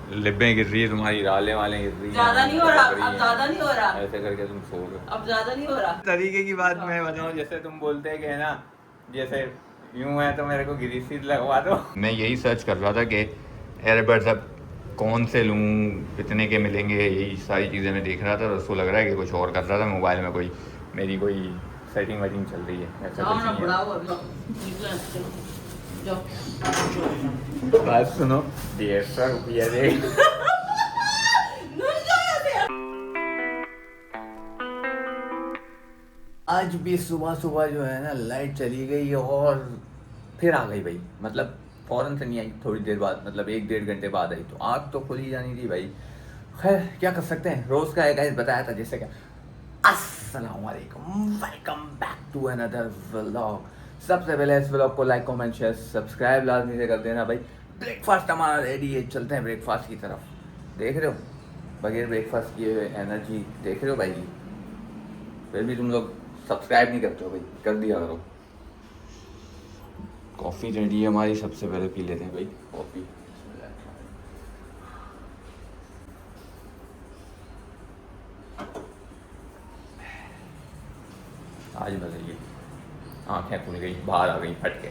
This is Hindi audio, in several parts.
लिब्बें गिर रही है तुम्हारी, रालें वाले गिर रही हैं, ज्यादा नहीं हो रहा, गिर रही अब हैं। ज्यादा नहीं हो रहा, ऐसे करके तुम सो रहे हो। अब ज्यादा नहीं हो रहा। तरीके की बात मैं बताऊं, जैसे तुम बोलते हैं कि है ना, जैसे यूं है तो मेरे को ग्रीसिस लगवा दो। मैं यही सर्च कर रहा था कि एयरबड्स अब कौन से लूँ, कितने के मिलेंगे, यही सारी चीज़ें मैं देख रहा था। तो उसको लग रहा है कि कुछ और कर रहा था मोबाइल में, कोई मेरी कोई सेटिंग वेटिंग चल रही है, ऐसा जाओ कुछ ना, नहीं बुढ़ा है। हुआ अभी चलो, जाओ। बात सुनो, 150 रुपया दे। आज भी सुबह सुबह जो है ना लाइट चली गई और फिर आ गई भाई। मतलब फ़ौरन से नहीं आई, थोड़ी देर बाद, मतलब 1-1.5 घंटे बाद आई। तो आग तो खुल ही जानी थी भाई। खैर क्या कर सकते हैं, रोज़ का एक बताया था जैसे क्या। अस्सलाम वालेकुम, welcome back to another vlog. सबसे पहले इस व्लॉग को लाइक कमेंट शेयर सब्सक्राइब लाजमी से कर देना भाई। ब्रेकफास्ट हमारा रेडी है, चलते हैं ब्रेकफास्ट की तरफ। देख रहे हो बगैर ब्रेकफास्ट किए हुए एनर्जी, देख रहे हो भाई। फिर भी तुम लोग सब्सक्राइब नहीं करते हो भाई, कर दिया करो। कॉफ़ी रेडी है हमारी, सबसे पहले पी लेते हैं भाई कॉफ़ी। आज बताइए, आँखें खुल गई, बाहर आ गई फट के।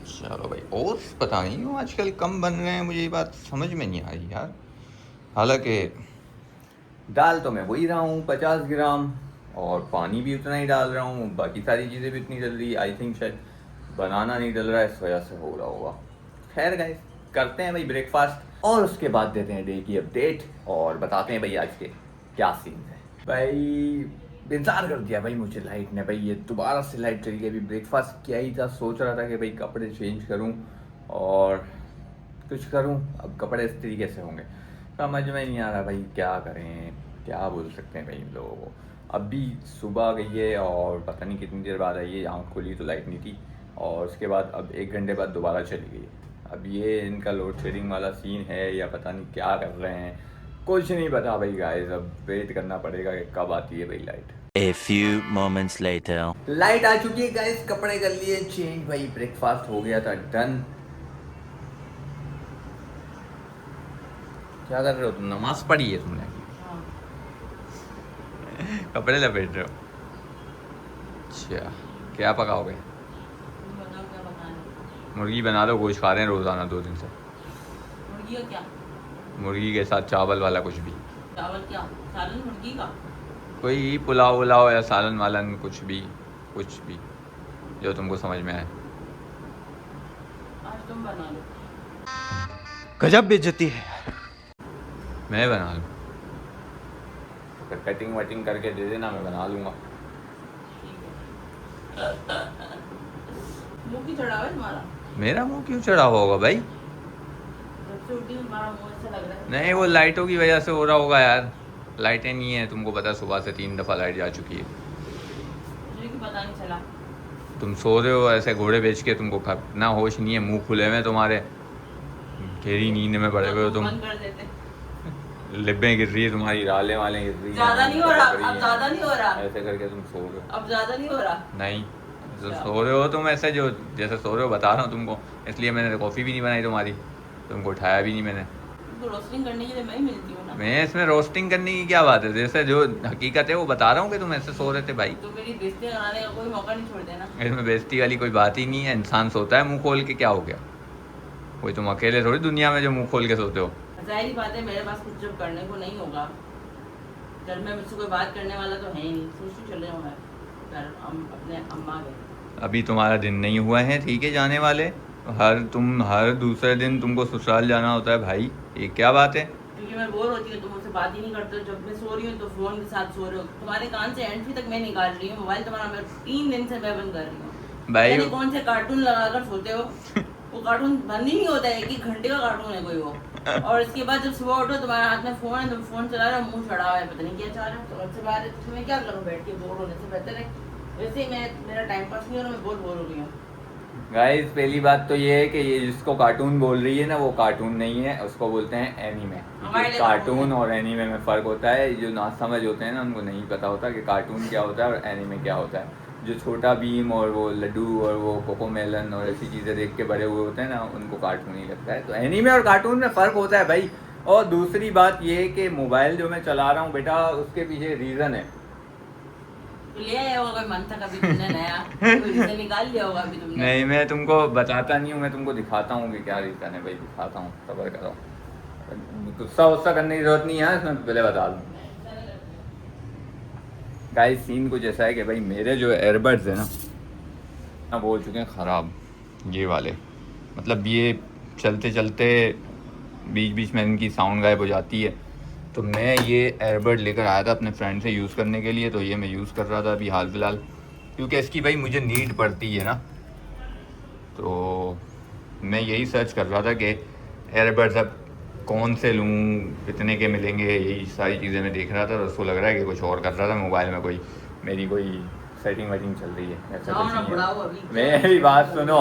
चलो भाई, और पता नहीं क्यों आजकल कम बन रहे हैं, मुझे ये बात समझ में नहीं आ रही यार। हालांकि दाल तो मैं वही रहा हूँ 50 ग्राम, और पानी भी उतना ही डाल रहा हूँ, बाकी सारी चीज़ें भी उतनी डल रही। आई थिंक शायद बनाना नहीं डल रहा है, इस वजह से हो रहा होगा। खैर गाइस, करते हैं भाई ब्रेकफास्ट और उसके बाद देते हैं डे की अपडेट और बताते हैं भाई आज के क्या सीन है। भाई बेजार कर दिया भाई मुझे लाइट ने भाई, ये दोबारा से लाइट चली गई। अभी ब्रेकफास्ट किया ही था, सोच रहा था कि भाई कपड़े चेंज करूँ और कुछ करूँ। अब कपड़े इस तरीके से होंगे, समझ में नहीं आ रहा भाई क्या करें, क्या बोल सकते हैं भाई इन लोगों को। अभी सुबह गई है और पता नहीं कितनी देर बाद आई है, आँख खुली तो लाइट नहीं थी, और उसके बाद अब 1 घंटे बाद दोबारा चली गई है। अब ये इनका लोड शेडिंग वाला सीन है या पता नहीं क्या कर रहे हैं, कुछ नहीं पता भाई गाइस। अब वेट करना पड़ेगा कि कब आती है भाई light. A few moments later. Light आ चुकी है गाइस, कपड़े कर लिए चेंज भाई, ब्रेकफास्ट हो गया था डन। क्या कर रहे हो तुम, नमाज पढ़ी है तुमने? हाँ। कपड़े लपेट रहे हो? अच्छा, क्या पकाओगे? तुम बताओ क्या बताना। मुर्गी बना दो, गोश्त खा रहे हैं रोज़ाना 2 दिन से। मुर्गी का क्या? मुर्गी के साथ चावल वाला कुछ भी, चावल क्या? सालन मुर्गी का? कोई पुलाव उलाव या सालन वालन, कुछ भी जो तुमको समझ में आए। आज तुम बना लो। गजब बेइज्जती है। मैं बना लूँ? फिर कटिंग वटिंग करके दे देना, मैं बना लूँगा। ठीक है। मुंह की चढ़ावा है तुम्हारा? मेरा मुंह क्यों चढ़ा हुआ होगा भाई? जब से उठी हूँ तुम्हारा मुंह ऐसा लग रहा है। नहीं, वो लाइटों की वजह से हो रहा होगा यार। लाइटें नहीं है, तुमको पता है सुबह से 3 दफ़ा लाइट जा चुकी है। मुझे कि पता नहीं चला। तुम सो रहे हो ऐसे घोड़े बेच के, तुमको ना होश नहीं है, मुंह खुले हुए तुम्हारे, गहरी नींद में पड़े हुए हो तुम। बंद कर देते। लिब्बें गिर रही है तुम्हारी, रालें वाले गिर रही हैं, ज्यादा नहीं हो रहा, गिर रही अब हैं। ज्यादा नहीं हो रहा, ऐसे करके तुम सो रहे हो। अब ज्यादा नहीं हो रहा। नहीं, तो सो रहे हो तुम ऐसे, जो जैसे सो रहे हो बता रहा हूँ तुमको, इसलिए मैंने कॉफ़ी भी नहीं बनाई तुम्हारी, तुमको उठाया भी नहीं मैंने। तो रोस्टिंग करने के लिए मैं ही मिलती हूँ ना। मैं इसमें रोस्टिंग करने की क्या बात है, जैसे जो हकीकत है वो बता रहा हूँ कि तुम ऐसे सो रहे थे भाई। तो मेरी बेइज्जती कराने का कोई मौका नहीं छोड़ देना। इसमें बेइज्जती वाली कोई बात ही नहीं है, इंसान सोता है मुंह खोल के, क्या हो गया? कोई तुम अकेले थोड़ी दुनिया में जो मुंह खोल के सोते हो। जाहिर बात है मेरे पास कुछ जब करने को नहीं होगा, घर में मुझसे कोई बात करने वाला तो है ही नहीं, सोच चले जाऊँ मैं घर अपने अम्मा के। अभी तुम्हारा दिन नहीं हुआ है, ठीक है, जाने वाले। हर दूसरे दिन तुमको ससुराल जाना होता है भाई, ये क्या बात है? क्योंकि मैं बोर होती हूँ, तुम मुझसे बात ही नहीं करते हो। जब मैं सो रही हूँ तो फोन के साथ सो रहे हो, तुम्हारे कान से एंट्री तक मैं निकाल रही हूँ, मोबाइल तुम्हारा मैं 3 दिन से मैं बंद कर रही हूँ भाई यानी कौन से कार्टून लगाकर सोते हो। वो कार्टून बंद ही नहीं होता है, 1 घंटे का कार्टून है कोई वो। और इसके बाद जब सुबह उठो तुम्हारे हाथ में फोन है, तुम फोन चला रहे हो, मुंह चढ़ा हुआ है, पता नहीं क्या चाह रहे हो। तो सबसे बाहर तो मैं क्या करूँ, बैठ के बोर होने से बेहतर है वैसे ही मेरा टाइम पास नहीं हो रहा, मैं बहुत बोर हो गई हूँ। गाइस, पहली बात तो ये है कि ये जिसको कार्टून बोल रही है ना, वो कार्टून नहीं है, उसको बोलते हैं एनीमे। हमारे लिए कार्टून और एनीमे में फ़र्क होता है। जो ना समझ होते हैं ना, उनको नहीं पता होता कि कार्टून क्या होता है और एनीमे क्या होता है। जो छोटा भीम और वो लड्डू और वो कोको मेलन और ऐसी चीज़ें देख के बड़े हुए होते हैं ना, उनको कार्टून ही लगता है। तो एनीमे और कार्टून में फ़र्क होता है भाई। और दूसरी बात ये कि मोबाइल जो मैं चला रहा हूँ बेटा, उसके पीछे रीज़न है। तो ले आया होगा कोई मंथ कभी तुमने नया, कोई रीजन निकाल लिया होगा अभी तुमने। नहीं, मैं तुमको बताता नहीं हूँ, मैं तुमको दिखाता हूँ कि क्या रीज़न है भाई, दिखाता हूँ, सबर करो। गुस्सा वुस्सा करने की ज़रूरत नहीं है, इसमें पहले बता दूँ। गाइस सीन कुछ ऐसा है कि भाई मेरे जो एयरबड्स है ना वो हो चुके हैं ख़राब, ये वाले। मतलब ये चलते चलते बीच बीच में इनकी साउंड गायब हो जाती है। तो मैं ये एयरबड लेकर आया था अपने फ्रेंड से यूज़ करने के लिए, तो ये मैं यूज़ कर रहा था अभी हाल फिलहाल, क्योंकि इसकी भाई मुझे नीड पड़ती है ना। तो मैं यही सर्च कर रहा था कि एयरबड्स अब कौन से लूँ, कितने के मिलेंगे, यही सारी चीज़ें मैं देख रहा था। तो उसको लग रहा है कि कुछ और कर रहा था मोबाइल में, कोई मेरी कोई सेटिंग वेटिंग चल रही है, ऐसा जाओ कुछ ना, नहीं बुढ़ाओ है। अभी। मेरी बात सुनो,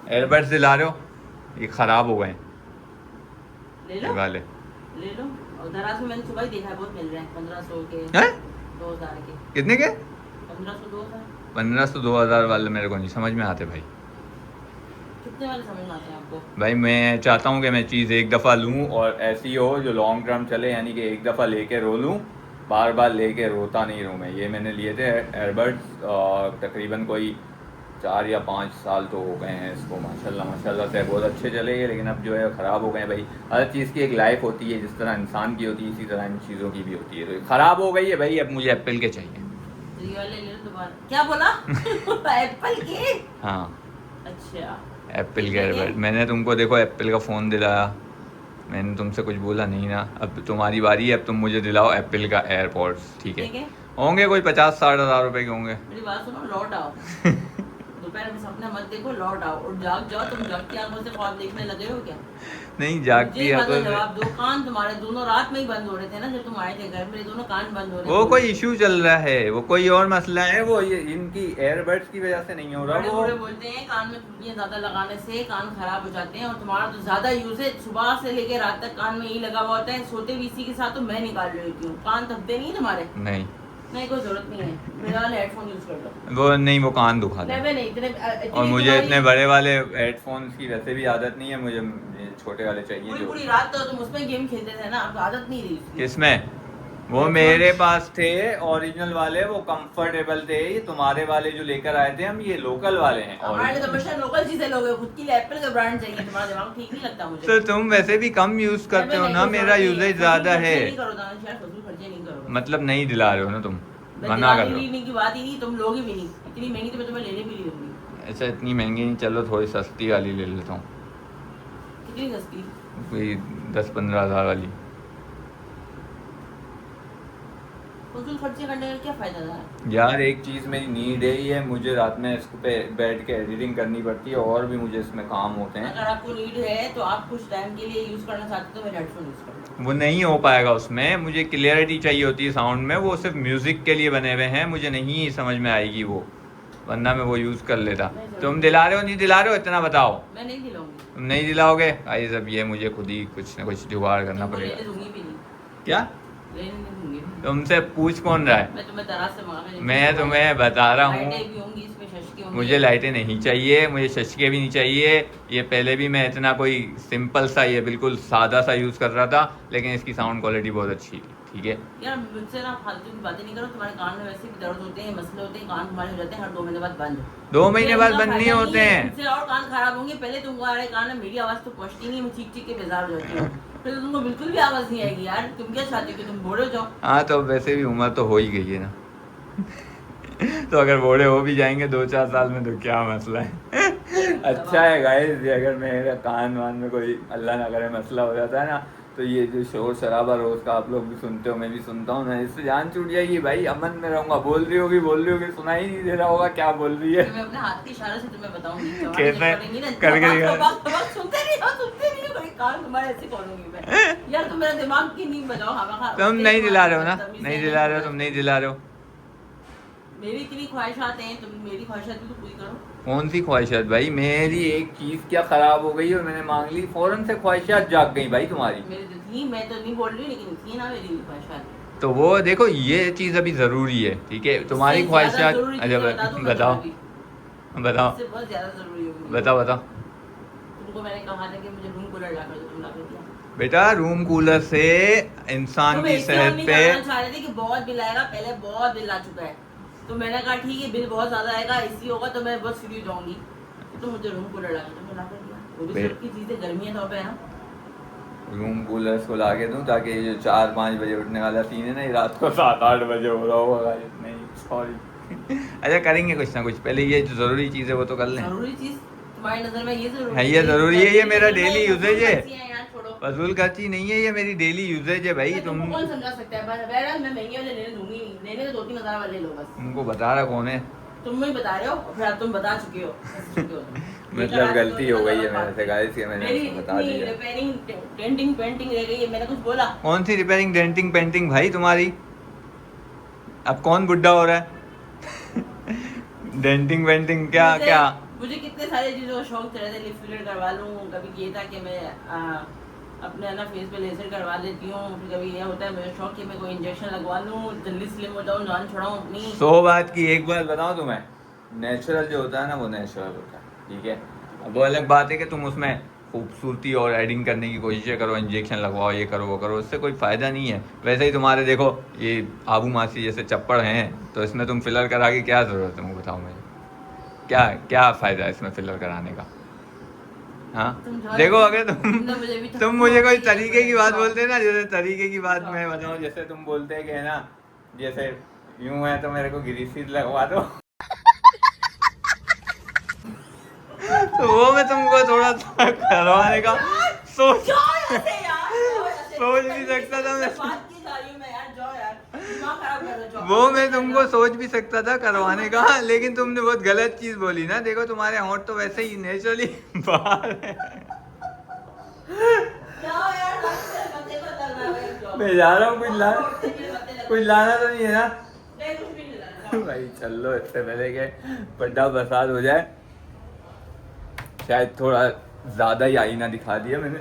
एयरबड्स दिला रहे हो, ये ख़राब हो गए ले ये लो, वाले। ले लो। और दराज में मैंने सुबह ही देखा है, बहुत मिल रहे हैं 1500 के, हैं? 2000 के। कितने के? 1500 2000 1500-2000 वाले मेरे को नहीं समझ में आते भाई। कितने वाले समझ में आते हैं आपको? भाई मैं चाहता हूँ कि मैं चीज़ एक दफ़ा लूँ और ऐसी हो जो लॉन्ग टर्म चले, यानी कि एक दफ़ा लेके रो लूँ, बार बार लेके रोता नहीं रहूँ मैं। ये मैंने लिए थे एयरबड्स और तकरीबन कोई 4 या 5 साल तो हो गए हैं इसको, माशाल्लाह से बहुत अच्छे चले गए, लेकिन अब जो है ख़राब हो गए हैं भाई। हर चीज़ की एक लाइफ होती है, जिस तरह इंसान की होती है इसी तरह इन चीज़ों की भी होती है। तो ये ख़राब हो गई है भाई, अब मुझे एप्पल के चाहिए। तो ये वाले ले लो दोबारा। क्या बोला? एप्पल के? हाँ, अच्छा, एप्पल के एयरबड। मैंने तुमको देखो एप्पल का फ़ोन दिलाया, मैंने तुमसे कुछ बोला नहीं ना। अब तुम्हारी बारी है, अब तुम मुझे दिलाओ एप्पल का एयरपॉड्स, ठीक ठीक है? है। होंगे कोई 50-60 हज़ार रुपए के होंगे। मेरी बात सुनो, लौट आओ। दोपहर में सपना मत देखो, लौट आओ और जाग जाओ। तुम जागती आंखों से ख्वाब देखने लगे हो क्या? नहीं जागती मुझे आंखों से। जवाब दो। कान तुम्हारे दोनों रात में ही बंद हो रहे थे ना, जब तुम आए थे घर, मेरे दोनों कान बंद हो रहे वो थे। कोई इशू चल रहा है, वो कोई और मसला है, वो ये इनकी एयरबड्स की वजह से नहीं हो रहा। बड़े वो बूढ़े बोलते हैं कान में खुजलियाँ ज्यादा लगाने से कान खराब हो जाते हैं, और तुम्हारा तो ज्यादा यूज है, सुबह से लेके रात तक कान में यही लगा हुआ होता है, सोते भी इसी के साथ। तो मैं निकाल लेती हूँ, कान थकते नहीं तुम्हारे? नहीं, नहीं, कोई जरूरत नहीं है, मेरा वाले हेडफोन यूज कर लो। वो नहीं, वो कान दुखा दे। नहीं, इतने और मुझे इतने बड़े वाले हेडफोन्स की वैसे भी आदत नहीं है, मुझे ये छोटे वाले चाहिए। पूरी जो पूरी रात तो तुम उसमें गेम खेलते थे ना, आपको आदत नहीं रही उसकी। किसमें? वो मेरे पास थे ओरिजिनल वाले, वो कंफर्टेबल थे। ये तुम्हारे वाले जो लेकर आए थे हम, ये लोकल वाले हैं। हमारे लिए तो हमेशा लोकल चीजें लोगे, खुद के लिए एप्पल का ब्रांड चाहिए। तुम्हारा दिमाग ठीक नहीं लगता मुझे। तो तुम वैसे भी कम यूज करते हो ना, मेरा यूजेज ज्यादा है। नहीं करो दानिश यार, फजूल खर्चे नहीं करो। मतलब नहीं दिला रहे हो ना तुम, मैं मना कर दिवाली रहे हो। लेने की बात ही नहीं, तुम लोगे भी नहीं। इतनी महंगी तो मैं तुम्हें लेने भी नहीं दूंगी। अच्छा, इतनी महंगी नहीं, चलो थोड़ी सस्ती वाली ले लेता हूँ, कितनी सस्ती? कोई 10-15 हज़ार वाली। फजूल खर्चे करने का क्या फायदा था? यार एक चीज़ मेरी नीड है, ये मुझे रात में इस पे बैठ के एडिटिंग करनी पड़ती है, और भी मुझे इसमें काम होते हैं। अगर आपको नीड है तो आप कुछ टाइम के लिए यूज करना चाहते हो तो मेरे हेडफोन यूज कर लो। वो नहीं हो पाएगा उसमें, मुझे क्लियरिटी चाहिए होती है साउंड में, वो सिर्फ म्यूज़िक के लिए बने हुए हैं, मुझे नहीं समझ में आएगी वो, वरना मैं वो यूज़ कर लेता। तुम दिला रहे हो नहीं दिला रहे हो, इतना बताओ। मैं नहीं दिलाऊंगी। तुम नहीं दिलाओगे भाई, सब ये मुझे खुद ही कुछ ना कुछ जुगाड़ करना तुमको लेने पड़ेगा। दूंगी भी नहीं। क्या? लेने नहीं दूंगी। तुमसे पूछ कौन रहा है? मैं तुम्हें दराज से मंगा के मैं तुम्हें बता रहा हूँ, लाइटें भी होंगी इसमें, शशकी होंगी। मुझे लाइटें नहीं चाहिए, मुझे शशके भी नहीं चाहिए। ये पहले भी मैं इतना कोई सिंपल सा, ये बिल्कुल सादा सा यूज़ कर रहा था, लेकिन इसकी साउंड क्वालिटी बहुत अच्छी थी, ठीक है? यार मुझसे ना फालतू की बातें नहीं करो। तुम्हारे कान में वैसे भी दर्द होते हैं, मसले होते हैं, कान तुम्हारे हो जाते हैं हर 2 महीने बाद बंद। 2 महीने बाद उनका बंद नहीं फायदा होते है, हैं। उनसे और कान खराब होंगे। पहले तुम्हारे कान में मेरी आवाज़ तो पहुंचती नहीं, मैं चीख चीख के बेजार हो जाती हूँ। फिर तुमको बिल्कुल भी आवाज़ नहीं आएगी यार। तुम क्या चाहते हो कि तुम बूढ़े हो जाओ? हाँ, तो वैसे भी उम्र तो हो ही गई है ना। तो अगर बूढ़े हो भी जाएंगे 2-4 साल में तो क्या मसला है। अच्छा है गाइस, अगर मेरे कान वान में कोई अल्लाह ना करे मसला हो जाता है ना, तो ये जो शोर शराबा रोज़ का आप लोग भी सुनते हो, मैं भी सुनता हूँ ना, इससे जान छूट जाएगी भाई। अमन में रहूँगा, बोल रही होगी, सुनाई नहीं दे रहा होगा क्या बोल रही है। मैं अपने हाथ के इशारे से तुम्हें बताऊंगी। कैसे? करके दिखा। सुनते नहीं हो, कोई कान तुम्हारे ऐसे खोलूंगी मैं। यार तुम मेरा दिमाग की नींद बजाओ। हाँ, तुम नहीं दिला रहे हो ना, नहीं दिला रहे हो, तुम नहीं दिला रहे हो। मेरी इतनी ख्वाहिशात हैं, तुम मेरी ख्वाहिशात भी तो पूरी करो। कौन सी ख्वाहिशात भाई? मेरी एक चीज़ क्या ख़राब हो गई और मैंने मांग ली, फ़ौरन से ख्वाहिशात जाग गई भाई तुम्हारी। मेरी तो थी, मैं तो नहीं बोल रही, लेकिन थी ना मेरी ख्वाहिशात। तो वो देखो ये चीज़ अभी ज़रूरी है, ठीक है, तुम्हारी इससे ज़्यादा ख्वाहिशात। ज़रूरी अच्छा चीज़ें बता दूं मैं बताओ तुम्हें बताओ इससे बहुत ज़्यादा ज़रूरी है मुझे। बताओ बताओ। तुमको मैंने कहा था कि मुझे रूम कूलर ला कर दो, तुम ला कर दिया। बेटा रूम कूलर से इंसान तुम की AC सेहत ऑन नहीं पे कराना चाह रहे थे कि बहुत बिल आएगा, पहले बहुत बिल आ चुका है, तो मैंने कहा ठीक है बिल बहुत ज़्यादा आएगा, AC होगा तो मैं बस फ्री हो जाऊंगी, तो मुझे रूम कूलर ला कर दो, मैं ला कर दिया। वो भी बे- सबकी चीज़ें गर्मी है तो पे ना। रूम कूलर को ला के दूँ ताकि ये जो 4-5 बजे उठने वाला सीन है ना, ये रात को 7-8 बजे हो रहा होगा। नहीं सॉरी। अच्छा करेंगे कुछ ना कुछ, पहले ये जो ज़रूरी चीज़ है वो तो कर लें। ज़रूरी चीज़ तुम्हारी नज़र में ये ज़रूरी है, ये ज़रूरी है, ये मेरा मेरी डेली नज़र में यूजेज है। फजूल खर्ची यार, छोड़ो। फजूल खर्ची नहीं है, ये मेरी डेली यूजेज है भाई। तुम तुमको कौन समझा सकता है? बहरहाल मैं महंगे वाले लेने दूंगी नहीं, लेने तो 2-3 हज़ार वाले लो बस। तुमको बता रहा कौन है। तुम मुझे बता रहे हो और फिर अब तुम बता चुके हो, फंस चुके हो तुम। मतलब गलती हो गई है मेरे से गाइस, ये मैंने मेरी उसको बता दिया। रिपेयरिंग डेंटिंग पेंटिंग रह गई है, मैंने कुछ बोला? कौन सी रिपेयरिंग डेंटिंग पेंटिंग भाई तुम्हारी? अब कौन बुड्ढा हो रहा है? डेंटिंग पेंटिंग क्या क्या? मुझे कितने सारे चीज़ों का शौक चढ़ा था, लिप फिलर करवा लूँ, कभी ये था कि मैं अपने ना फेस पे लेजर करवा लेती हूँ, फिर कभी ये होता है मेरा शौक कि मैं कोई इंजेक्शन लगवा लूँ, जल्दी स्लिम हो जाऊँ, जान छुड़ाऊँ अपनी। 100 बात की एक बात बताऊं तुम्हें, नेचुरल जो होता है ना वो नेचुरल होता है, ठीक है। अब वो अलग बात है कि तुम उसमें खूबसूरती और एडिंग करने की कोशिश करो, इंजेक्शन लगवाओ, ये करो वो करो, उससे कोई फ़ायदा नहीं है। वैसे ही तुम्हारे देखो ये आबू मासी जैसे चप्पड़ हैं, तो इसमें तुम फिलर करा के क्या ज़रूरत है, मुझे बताओ मुझे क्या क्या फ़ायदा है इसमें फिलर कराने का? हाँ देखो अगर तुम मुझे कोई तरीके की बात बोलते ना, जैसे तरीके की बात मैं बताऊँ, जैसे तुम बोलते हैं कि है ना, जैसे यूं है तो मेरे को ग्रीसिस लगवा दो। तो वो मैं तुमको थोड़ा सा करवाने का सोच भी सकता था मैं, वो मैं तुमको सोच भी सकता था करवाने का, लेकिन तुमने बहुत गलत चीज बोली ना। देखो तुम्हारे होंठ तो वैसे ही नेचुरली बाहर है। मैं जा रहा हूँ, कुछ लाना तो नहीं है ना भाई? चल लो, इससे पहले के बड़ा बरसात हो जाए। शायद थोड़ा ज्यादा ही आईना दिखा दिया मैंने।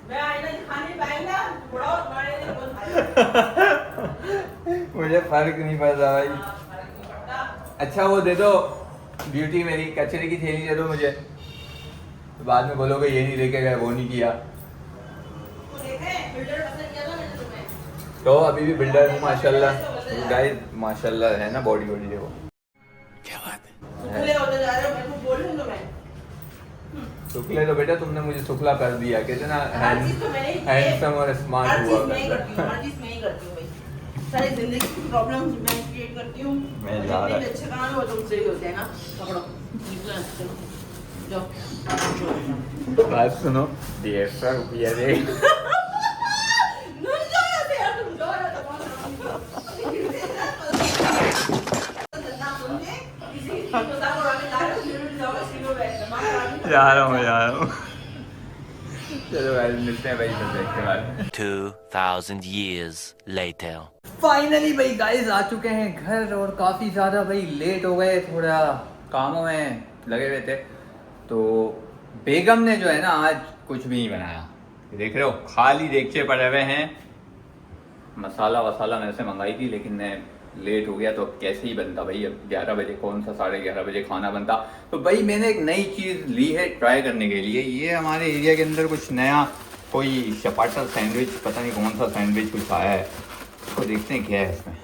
मैं आईना दिखा नहीं पाई ना, थोड़ा तुम्हारे लिए बहुत भारी है। मुझे फर्क नहीं पड़ रहा भाई। अच्छा वो दे दो ब्यूटी, मेरी कचरे की थैली दे दो मुझे, तो बाद में बोलोगे ये नहीं लेके गए, वो नहीं किया। तो अभी भी बिल्डर हूँ माशाल्लाह गाइस, माशाल्लाह है ना, बॉडी बॉडी देखो क्या बात है? सुखले होते जा रहे हो, मैं कुछ बोल रही हूं तुम्हें? शुक्ला तो बेटा तुमने मुझे शुक्ला कर दिया, कहते ना हर चीज तो मैंने ही की है। हैंडसम और स्मार्ट हर हुआ चीज मैं ही करती हूँ, करता। हर चीज मैं ही करती हूँ भाई। सारी जिंदगी की प्रॉब्लम्स मैं क्रिएट करती हूँ। मैं जा रहा। जितने भी अच्छे काम है वो तुमसे ही होते हैं ना। पकड़ो, चलो, जाओ। बात सुनो, 150 रुपया दे। नहीं जाओ यहाँ से यार, तुम जाओ यार, जा रहा हूँ। चलो गाइस मिलते हैं भाई ब्रेक के बाद। 2000 years later. फाइनली भाई गाइस आ चुके हैं घर, और काफ़ी ज़्यादा भाई लेट हो गए, थोड़ा कामों में लगे हुए थे। तो बेगम ने जो है ना आज कुछ भी नहीं बनाया, देख रहे हो खाली देगचे पड़े हुए हैं। मसाला वसाला मेरे से मंगाई थी, लेकिन मैं लेट हो गया तो अब कैसे ही बनता भाई, अब 11 बजे कौन सा 11:30 बजे खाना बनता। तो भाई मैंने एक नई चीज़ ली है ट्राई करने के लिए। ये हमारे एरिया के अंदर कुछ नया कोई चपाटर सैंडविच, पता नहीं कौन सा सैंडविच कुछ आया है, तो देखते हैं क्या है इसमें।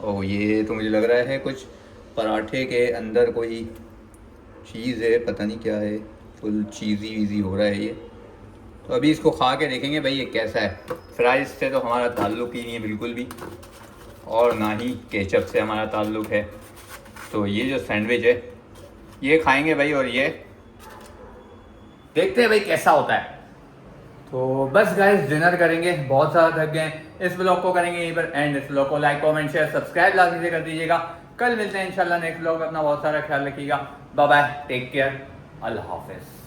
ओह ये तो मुझे लग रहा है कुछ पराठे के अंदर कोई चीज़ है, पता नहीं क्या है, फुल चीज़ी वीज़ी हो रहा है ये। तो अभी इसको खा के देखेंगे भाई ये कैसा है। फ्राइज से तो हमारा ताल्लुक़ ही नहीं है बिल्कुल भी, और ना ही केचप से हमारा ताल्लुक़ है। तो ये जो सैंडविच है ये खाएंगे भाई, और ये देखते हैं भाई कैसा होता है। तो बस गाइस डिनर करेंगे, बहुत ज़्यादा थक गए। इस ब्लॉग को करेंगे यहीं पर एंड। इस ब्लॉग को लाइक कमेंट शेयर सब्सक्राइब लाजमी से कर दीजिएगा। कल मिलते हैं इंशाल्लाह नेक्स्ट ब्लॉग। अपना बहुत सारा ख्याल रखिएगा। बाय बाय, टेक केयर, अल्लाह हाफिज़।